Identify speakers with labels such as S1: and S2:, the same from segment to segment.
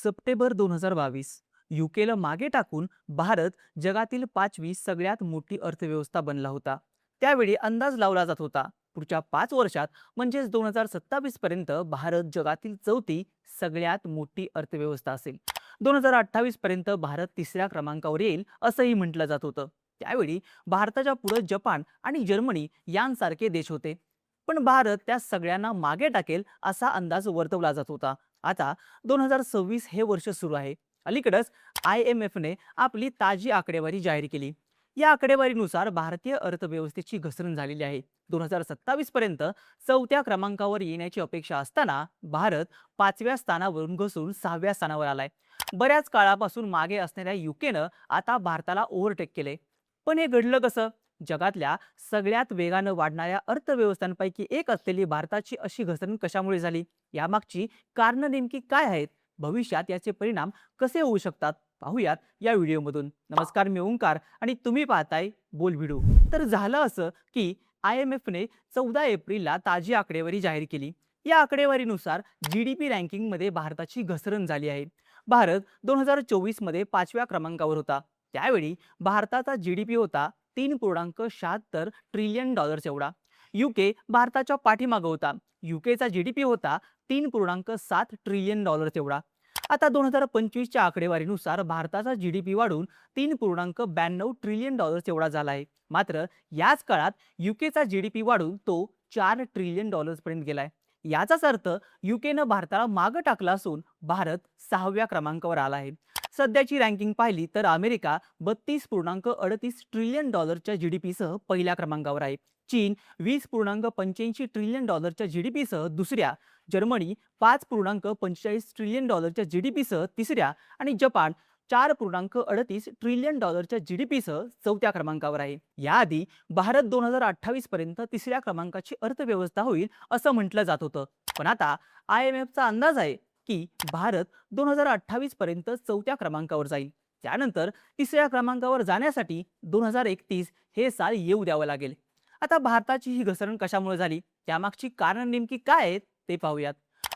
S1: September 2022 यूकेला मागे टाकून भारत जगातील 5वी सगळ्यात मोठी अर्थव्यवस्था बनला होता. त्यावेळी अंदाज लावला जात होता पुढच्या 5 वर्षात म्हणजेच 2027 पर्यंत भारत जगातील चौथी सगळ्यात मोठी अर्थव्यवस्था असेल. 2028 पर्यंत भारत तिसऱ्या क्रमांकावर येईल असंही म्हटलं जात होतं. त्यावेळी भारताच्या पुढे जपान आणि जर्मनी यांसारखे देश होते. पण भारत त्या सगळ्यांना मागे टाकेल असा अंदाज वर्तवला जात होता. आता 2026 हे वर्ष सुरू आहे. अलीकडेच IMFने आपली ताजी आकडेवारी जाहीर केली. या आकडेवारीनुसार भारतीय अर्थव्यवस्थेची घसरण झालेली आहे. 2027 पर्यंत चौथ्या क्रमांकावर येण्याची अपेक्षा असताना भारत 5व्या स्थानावरून घसरून 6व्या स्थानावर आलाय. बऱ्याच काळापासून मागे असणाऱ्या युकेनं आता भारताला ओव्हरटेक केले. पण हे घडलं कसं? जगातल्या सगळ्यात वेगानं वाढणाऱ्या अर्थव्यवस्थांपैकी एक असलेली भारताची अशी घसरण कशामुळे झाली? यामागची कारणं नेमकी काय आहेत? भविष्यात याचे परिणाम कसे होऊ शकतात? पाहूयात या व्हिडिओमधून. नमस्कार, मी ओंकार आणि तुम्ही पाहताय बोल व्हिडिओ. तर झालं असं की IMFने 14 एप्रिलला ताजी आकडेवारी जाहीर केली. या आकडेवारीनुसार GDP रँकिंगमध्ये भारताची घसरण झाली आहे. भारत 2024 मध्ये 5व्या क्रमांकावर होता. त्यावेळी भारताचा GDP होता $3.76 ट्रिलियन एवढा. युके भारताच्या पाठीमागे होता. युकेचा GDP होता $3.7 ट्रिलियन एवढा. आता 2025च्या आकडेवारीनुसार भारताचा GDP वाढून $3.92 ट्रिलियन एवढा झाला आहे. मात्र याच काळात युकेचा GDP वाढून तो $4 ट्रिलियन पर्यंत गेलाय. याचाच अर्थ युकेनं भारताला मागे टाकला असून भारत 6व्या क्रमांकावर आला आहे. सध्याची रँकिंग पाहिली तर अमेरिका $32.38 ट्रिलियन GDP सह पहिल्या क्रमांकावर आहे. चीन $20.85 ट्रिलियन GDP सह दुसऱ्या, जर्मनी $5.45 ट्रिलियन GDP सह तिसऱ्या आणि जपान $4.38 ट्रिलियन GDP सह चौथ्या क्रमांकावर आहे. याआधी भारत 2028 पर्यंत तिसऱ्या क्रमांकाची अर्थव्यवस्था होईल असं म्हटलं जात होतं. पण आता IMFचा अंदाज आहे की भारत 2028 पर्यंत चौथ्या क्रमांकावर जाईल. त्यानंतर तिसऱ्या क्रमांकावर जाण्यासाठी 2031 हे साल येऊ द्यावं लागेल. आता भारताची ही घसरण कशामुळे झाली? त्यामागची कारण नेमकी काय आहेत ते पाहूयात.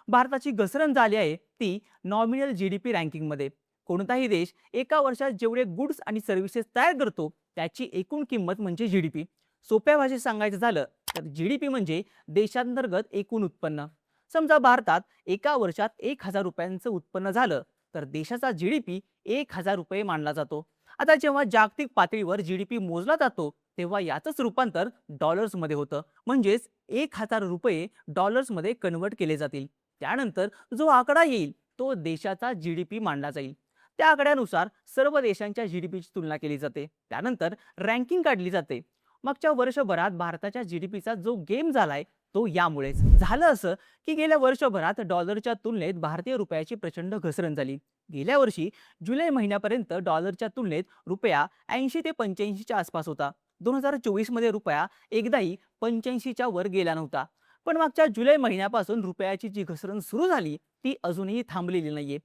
S1: भारताची घसरण झाली आहे ती नॉमिनल GDP रँकिंगमध्ये. कोणताही देश एका वर्षात जेवढे गुड्स आणि सर्व्हिसेस तयार करतो त्याची एकूण किंमत म्हणजे GDP. सोप्या भाषेत सांगायचं झालं तर GDP म्हणजे देशांतर्गत एकूण उत्पन्न. समजा भारतात एका वर्षात 1000 रुपयांचं उत्पन्न झालं तर देशाचा GDP 1000 रुपये मानला जातो. आता जेव्हा जागतिक पातळीवर GDP मोजला जातो तेव्हा याचंच रूपांतर डॉलर्समध्ये होतं. म्हणजेच 1000 रुपये डॉलर्समध्ये कन्वर्ट केले जातील. त्यानंतर जो आकडा येईल तो देशाचा GDP मानला जाईल. त्या आकड्यानुसार सर्व देशांच्या GDPची तुलना केली जाते. त्यानंतर रँकिंग काढली जाते. मागच्या वर्षभरात भारताच्या GDPचा जो गेम झालाय तो यामुळेच झालं. असं की गेल्या वर्षभरात डॉलरच्या तुलनेत भारतीय रुपयाची प्रचंड घसरण झाली. गेल्या वर्षी जुलै महिन्यापर्यंत डॉलरच्या तुलनेत रुपया 80 ते 85च्या आसपास होता. 2024 मध्ये रुपया एकदाही 85च्या वर गेला नव्हता. पण मागच्या जुलै महिन्यापासून रुपयाची जी घसरण सुरू झाली ती अजूनही थांबलेली नाहीये.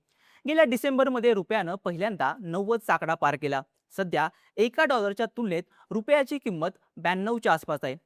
S1: गेल्या डिसेंबरमध्ये रुपयानं पहिल्यांदा 90चा आकडा पार केला. सध्या एका डॉलरच्या तुलनेत रुपयाची किंमत 92च्या आसपास आहे.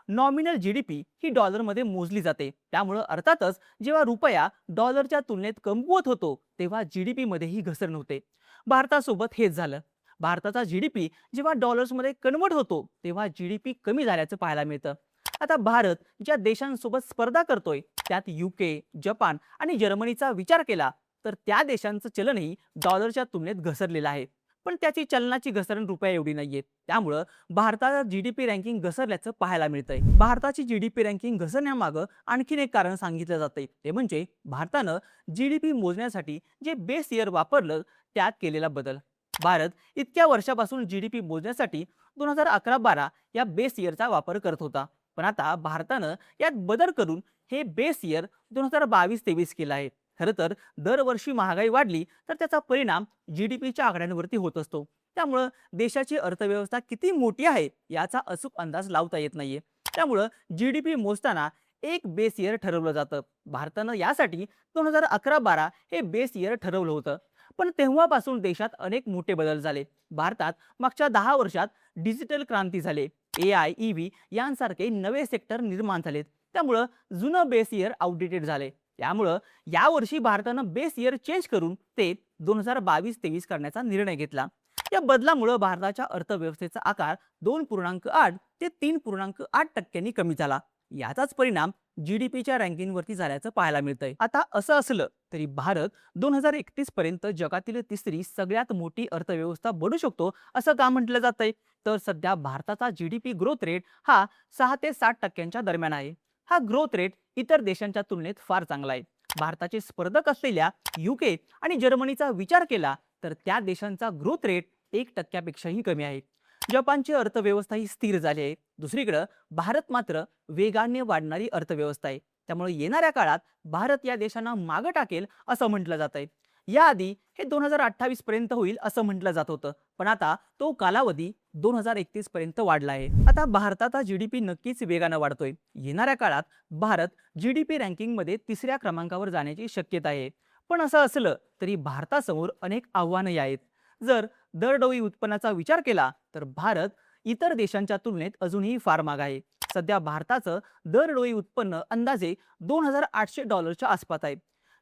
S1: नॉमिनल GDP ही डॉलरमध्ये मोजली जाते. त्यामुळे अर्थातच जेव्हा रुपया डॉलरच्या तुलनेत कमकुवत होतो तेव्हा GDP मध्येही घसरण होते. भारतासोबत हेच झालं. भारताचा GDP जेव्हा डॉलर्समध्ये कन्वर्ट होतो तेव्हा GDP कमी झाल्याचं पाहायला मिळतं. आता भारत ज्या देशांसोबत स्पर्धा करतोय त्यात UK, जपान आणि जर्मनीचा विचार केला तर त्या देशांचं चलनही डॉलरच्या तुलनेत घसरलेलं आहे. पण त्याची चलनाची घसरण रुपया एवढी नाहीये. त्यामुळं भारताचा GDP रँकिंग घसरल्याचं पाहायला मिळतंय. भारताची GDP रँकिंग घसरण्यामागं आणखीन एक कारण सांगितलं जातंय. ते म्हणजे भारतानं GDP मोजण्यासाठी जे बेस इयर वापरलं त्यात केलेला बदल. भारत इतक्या वर्षापासून GDP मोजण्यासाठी 2011-12 या बेस इयरचा वापर करत होता. पण आता भारतानं यात बदल करून हे बेस इयर 2022-23 केलं आहे. खरं तर दरवर्षी महागाई वाढली तर त्याचा परिणाम GDPच्या आकड्यांवरती होत असतो. त्यामुळं देशाची अर्थव्यवस्था किती मोठी आहे याचा अचूक अंदाज लावता येत नाहीये. त्यामुळं GDP मोजताना एक बेस इयर ठरवलं जातं. भारतानं यासाठी 2011-12 हे बेस इयर ठरवलं होतं. पण तेव्हापासून देशात अनेक मोठे बदल झाले. भारतात मागच्या 10 वर्षात डिजिटल क्रांती झाली. AI, EV यांसारखे नवे सेक्टर निर्माण झालेत. त्यामुळं जुनं बेस इयर आउटडेटेड झाले. त्यामुळं यावर्षी भारतानं बेस इयर चेंज करून ते 2022-23 करण्याचा निर्णय घेतला. या बदलामुळे भारताच्या अर्थव्यवस्थेचा आकार 2.8 ते 3.8% कमी झाला. याचाच परिणाम जीडीपीच्या रँकिंगवरती झाल्याचं पाहायला मिळतंय. आता असं असलं तरी भारत 2031 पर्यंत जगातील तिसरी सगळ्यात मोठी अर्थव्यवस्था बनू शकतो असं का म्हटलं जातंय? तर सध्या भारताचा जीडीपी ग्रोथ रेट हा 6 ते 7% दरम्यान आहे. हा ग्रोथ रेट इतर देशांच्या तुलनेत फार चांगला आहे. भारताचे स्पर्धक असलेल्या युके आणि जर्मनीचा विचार केला तर त्या देशांचा ग्रोथ रेट 1%पेक्षाही कमी आहे. जपानची अर्थव्यवस्था ही स्थिर झाली आहे. दुसरीकडे भारत मात्र वेगाने वाढणारी अर्थव्यवस्था आहे. त्यामुळे येणाऱ्या काळात भारत या देशांना मागे टाकेल असं म्हटलं जात आहे. याआधी हे 2028 पर्यंत होईल असं म्हटलं जात होतं, पण आता तो कालावधी 2031 पर्यंत वाढला आहे. आता भारताचा जीडीपी नक्कीच वेगानं वाढतोय. येणाऱ्या काळात भारत जीडीपी रँकिंगमध्ये तिसऱ्या क्रमांकावर जाण्याची शक्यता आहे. पण असं असलं तरी भारतासमोर अनेक आव्हानही आहेत. जर दरडोई उत्पन्नाचा विचार केला तर भारत इतर देशांच्या तुलनेत अजूनही फार माग आहे. सध्या भारताचं दरडोई उत्पन्न अंदाजे $2,800 आसपास आहे.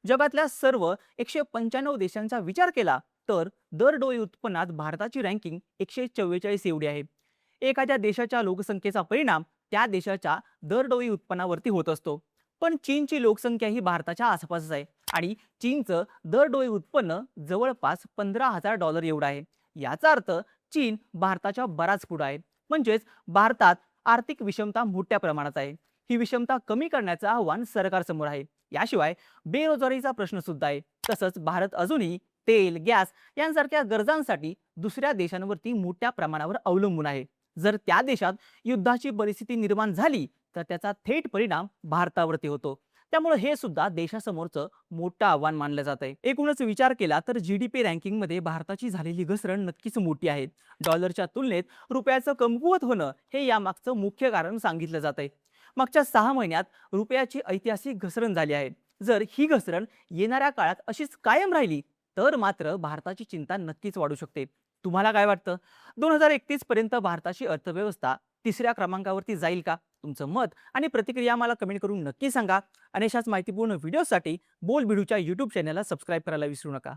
S1: जगातल्या सर्व 195 देशांचा विचार केला तर दरडोई उत्पन्नात भारताची रँकिंग 144 एवढी आहे. एखाद्या देशाच्या लोकसंख्येचा परिणाम त्या देशाच्या दरडोई उत्पन्नावरती होत असतो. पण चीनची लोकसंख्या ही भारताच्या आसपासच आहे आणि चीनचं दरडोई उत्पन्न जवळपास $15,000 एवढं आहे. याचा अर्थ चीन भारताच्या बराच पुढे आहे. म्हणजेच भारतात आर्थिक विषमता मोठ्या प्रमाणात आहे. ही विषमता कमी करण्याचं आव्हान सरकारसमोर आहे. याशिवाय बेरोजगारीचा प्रश्न सुद्धा आहे. तसंच भारत अजूनही तेल, गॅस यांसारख्या गरजांसाठी दुसऱ्या देशांवरती मोठ्या प्रमाणावर अवलंबून आहे. जर त्या देशात युद्धाची परिस्थिती निर्माण झाली तर त्याचा थेट परिणाम भारतावरती होतो. त्यामुळे हे सुद्धा देशासमोरचं मोठं आव्हान मानलं जात आहे. एकूणच विचार केला तर जीडीपी रँकिंगमध्ये भारताची झालेली घसरण नक्कीच मोठी आहे. डॉलरच्या तुलनेत रुपयाचं कमकुवत होणं हे यामागचं मुख्य कारण सांगितलं जात आहे. मागच्या 6 महिन्यात रुपयाची ऐतिहासिक घसरण झाली आहे. जर ही घसरण येणाऱ्या काळात अशीच कायम राहिली तर मात्र भारताची चिंता नक्कीच वाढू शकते. तुम्हाला काय वाटतं? 2031 पर्यंत भारताची अर्थव्यवस्था तिसऱ्या क्रमांकावरती जाईल का? तुमचं मत आणि प्रतिक्रिया मला कमेंट करून नक्की सांगा. आणि अशाच माहितीपूर्ण व्हिडिओसाठी बोलबिडूच्या YouTube चॅनलला सबस्क्राईब करायला विसरू नका.